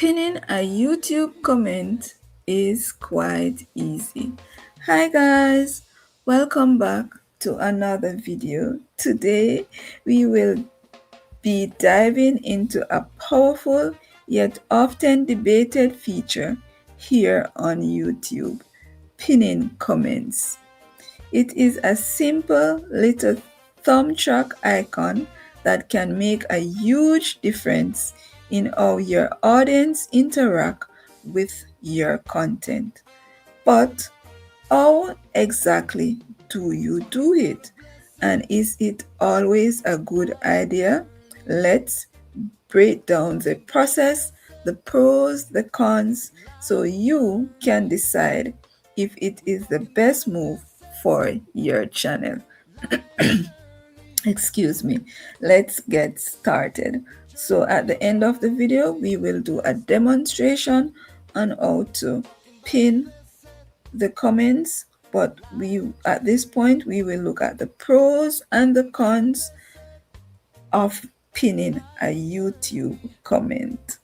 Pinning a YouTube comment is quite easy. Hi guys, welcome back to another video. Today we will be diving into a powerful yet often debated feature here on YouTube, pinning comments. It is a simple little thumb truck icon that can make a huge difference in how your audience interact with your content. But how exactly do you do it? And is it always a good idea? Let's break down the process, the pros, the cons, so you can decide if it is the best move for your channel. Excuse me. Let's get started. So at the end of the video, we will do a demonstration on how to pin the comments, but at this point we will look at the pros and the cons of pinning a YouTube comment.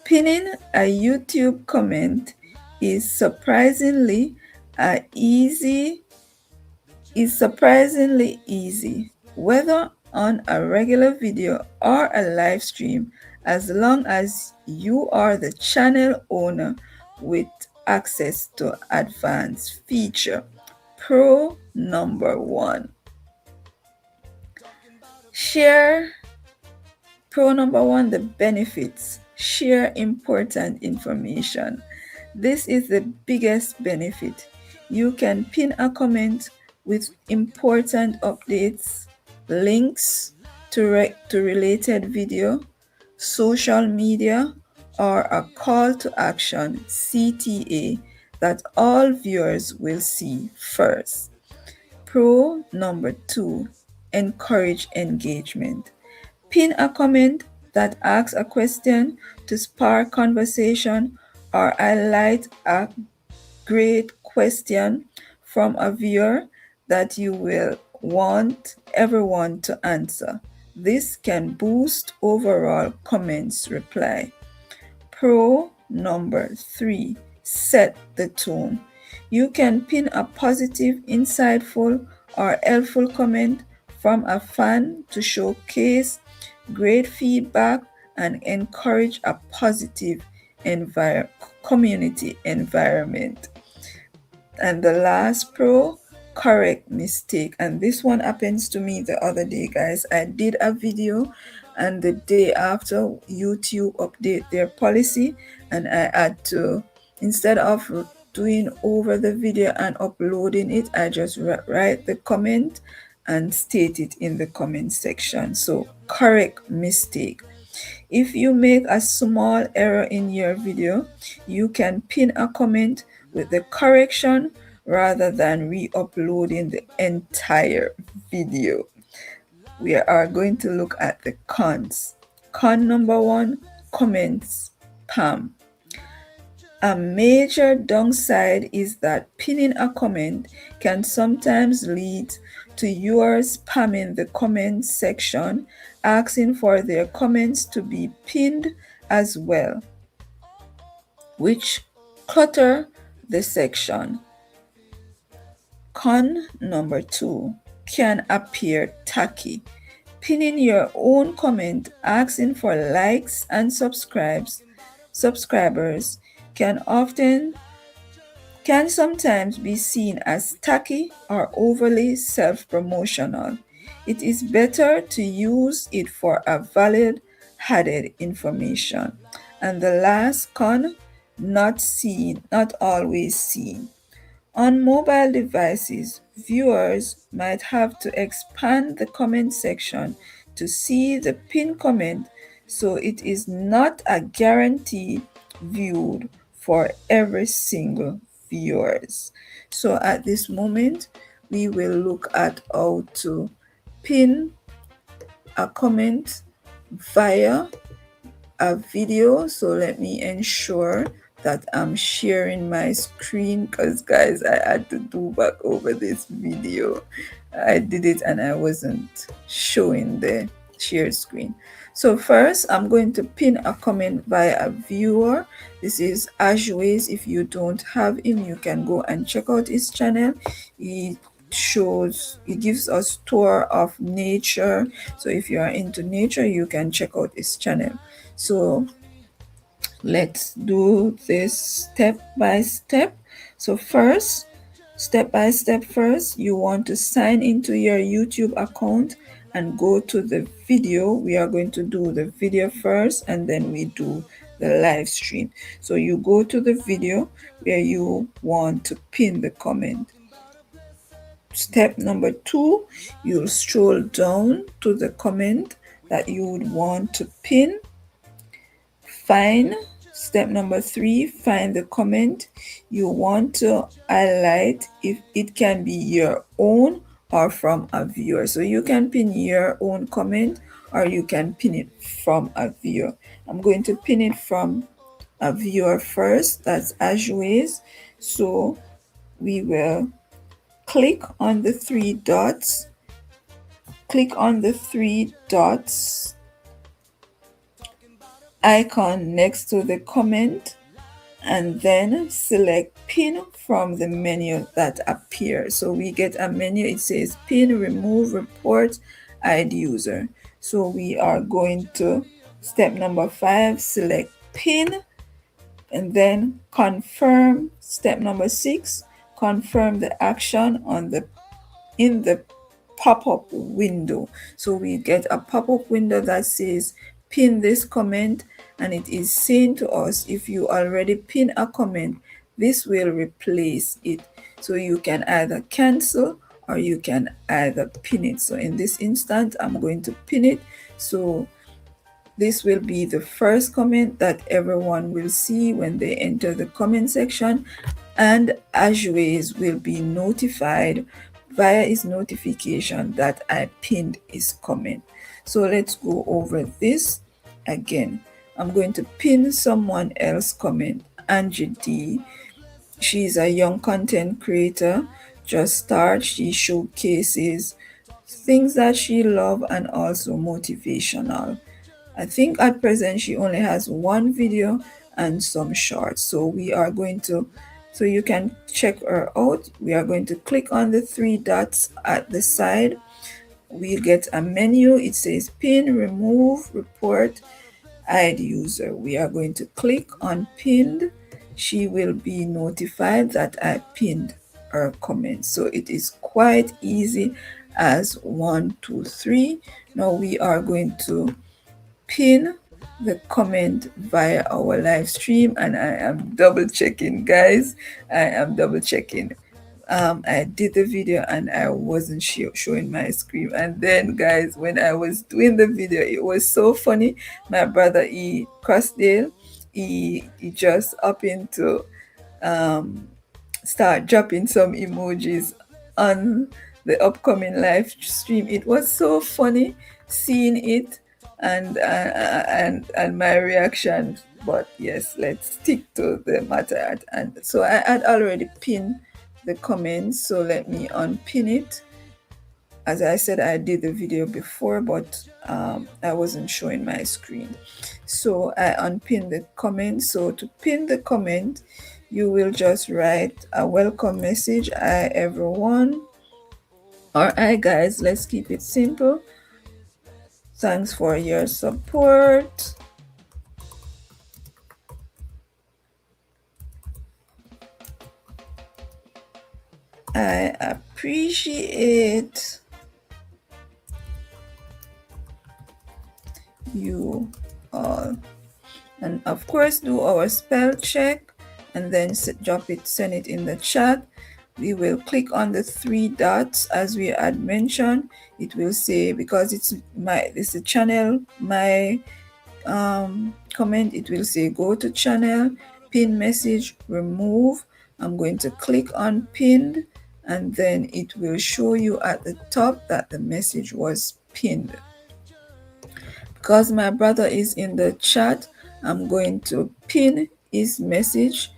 Pinning a YouTube comment is surprisingly easy, whether on a regular video or a live stream, as long as you are the channel owner with access to advanced feature. Pro number one. The benefits. Share important information. This is the biggest benefit. You can pin a comment with important updates, links to related video, social media, or a call to action CTA that all viewers will see first. Pro number two, encourage engagement. Pin a comment that asks a question to spark conversation or highlight a great question from a viewer that you will want everyone to answer. This can boost overall comments reply. Pro number three, set the tone. You can pin a positive, insightful, or helpful comment from a fan to showcase great feedback and encourage a positive community environment. And the last pro, correct mistake. And this one happens to me the other day, guys. I did a video and the day after YouTube update their policy, and I had to, instead of doing over the video and uploading it, I just write the comment and state it in the comment section. So correct mistake. If you make a small error in your video, you can pin a comment with the correction rather than re-uploading the entire video. We are going to look at the cons. Con number one, comments spam. A major downside is that pinning a comment can sometimes lead to viewers spamming the comment section, asking for their comments to be pinned as well, which clutter the section. Con number two, can appear tacky. Pinning your own comment asking for likes and subscribers can sometimes be seen as tacky or overly self-promotional. It is better to use it for a valid added information. And the last con, not seen, not always seen. On mobile devices, viewers might have to expand the comment section to see the pinned comment, so it is not a guarantee viewed for every single viewers. So at this moment, we will look at how to pin a comment via a video. So let me ensure that I'm sharing my screen, because guys, I had to do back over this video. I did it and I wasn't showing the share screen. So first, I'm going to pin a comment via a viewer. This is Ashways. If you don't have him, you can go and check out his channel. He gives us tour of nature. So if you are into nature, you can check out his channel. So let's do this step by step. So first, step by step, first you want to sign into your YouTube account and go to the video. We are going to do the video first and then we do the live stream. So you go to the video where you want to pin the comment. Step number 2, you'll scroll down to the comment that you would want to pin. Step number 3, find the comment you want to highlight. If it can be your own or from a viewer. So you can pin your own comment or you can pin it from a viewer. I'm going to pin it from a viewer first. That's Ashways. So we will click on the 3 dots. Click on the 3 dots icon next to the comment and then select pin from the menu that appears. So we get a menu, it says pin, remove, report, hide user. So we are going to step number 5, select pin and then confirm. Step number 6, confirm the action in the pop-up window. So we get a pop-up window that says pin this comment and it is saying to us if you already pin a comment, this will replace it. So you can either cancel or you can either pin it. So in this instance, I'm going to pin it. So this will be the first comment that everyone will see when they enter the comment section, and Ashways will be notified via his notification that I pinned his comment. So let's go over this again. I'm going to pin someone else comment, Angie D. She's a young content creator, just started. She showcases things that she loves and also motivational. I think at present she only has one video and some shorts. So so you can check her out. We are going to click on the 3 dots at the side. We'll get a menu. It says pin, remove, report, hide user. We are going to click on pinned. She will be notified that I pinned her comment. So it is quite easy as 1, 2, 3. Now we are going to pin the comment via our live stream, and I am double checking, guys. I am double checking. I did the video and I wasn't showing my screen, and then guys, when I was doing the video, it was so funny. My brother Crossdale, he just up into start dropping some emojis on the upcoming live stream. It was so funny seeing it and my reaction. But yes, let's stick to the matter at hand. So I had already pinned the comments, so let me unpin it. As I said, I did the video before, but I wasn't showing my screen. So I unpinned the comment. So to pin the comment, you will just write a welcome message. Hi everyone, or hi guys, let's keep it simple. Thanks for your support. I appreciate you all. And of course, do our spell check and then send it in the chat. We will click on the 3 dots as we had mentioned. It will say, because it's a channel, my comment, it will say go to channel, pin message, remove. I'm going to click on pinned, and then it will show you at the top that the message was pinned. Because my brother is in the chat, I'm going to pin his message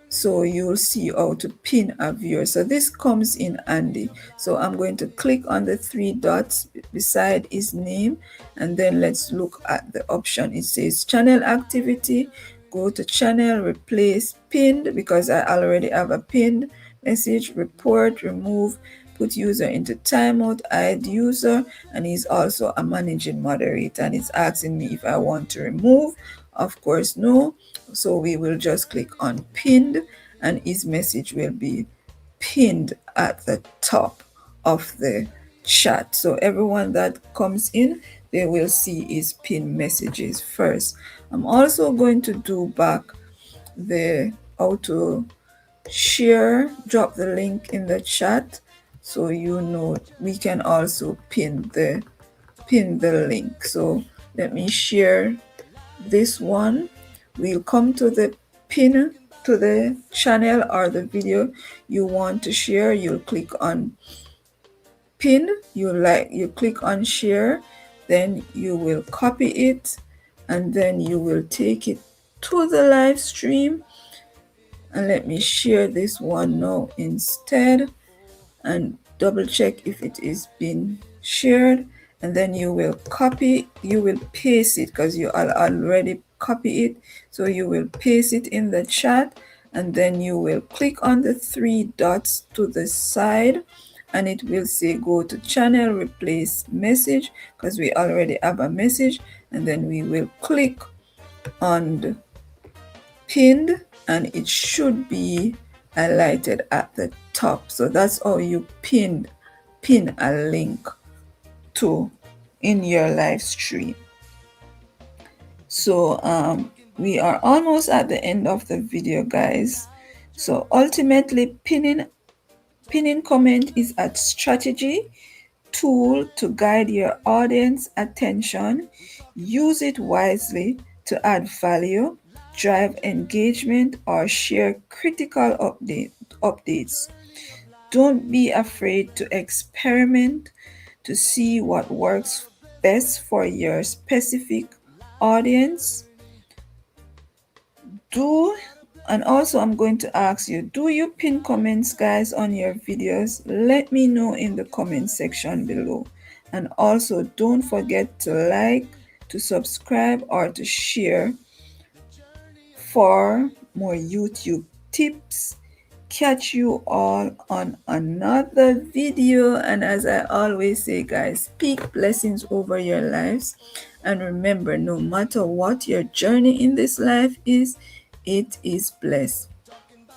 so you'll see how to pin a viewer. So this comes in handy. So I'm going to click on the three dots beside his name, and then let's look at the option. It says channel activity. Go to channel, replace pinned, because I already have a pinned message, report, remove, put user into timeout, hide user, and he's also a managing moderator, and it's asking me if I want to remove. Of course, no. So we will just click on pinned, and his message will be pinned at the top of the chat. So everyone that comes in, they will see his pinned messages first. I'm also going to do back the how to share, drop the link in the chat, so you know we can also pin the link. So let me share this one. We'll come to the pin to the channel or the video you want to share. You'll click on pin, you click on share, then you will copy it, and then you will take it to the live stream. And let me share this one now instead, and double check if it is been shared, and then you will paste it, because you already copy it. So you will paste it in the chat, and then you will click on the three dots to the side, and it will say go to channel, replace message, because we already have a message, and then we will click on the pinned, and it should be highlighted at the top. So that's how you pin a link to in your live stream. So we are almost at the end of the video, guys. So ultimately, pinning comment is a strategy tool to guide your audience attention. Use it wisely to add value, drive engagement, or share critical updates. Don't be afraid to experiment to see what works best for your specific audience. And also I'm going to ask you, do you pin comments, guys, on your videos? Let me know in the comment section below. And also don't forget to like, to subscribe, or to share for more YouTube tips. Catch you all on another video, and as I always say, guys, speak blessings over your lives, and remember, no matter what your journey in this life is, it is blessed.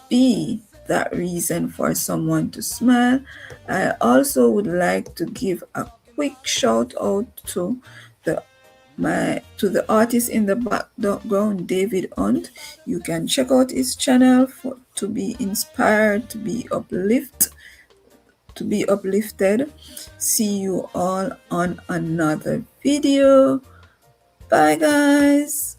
Be that reason for someone to smile. I also would like to give a quick shout out to the artist in the background, David Hunt. You can check out his channel to be inspired, to be uplifted. See you all on another video. Bye, guys.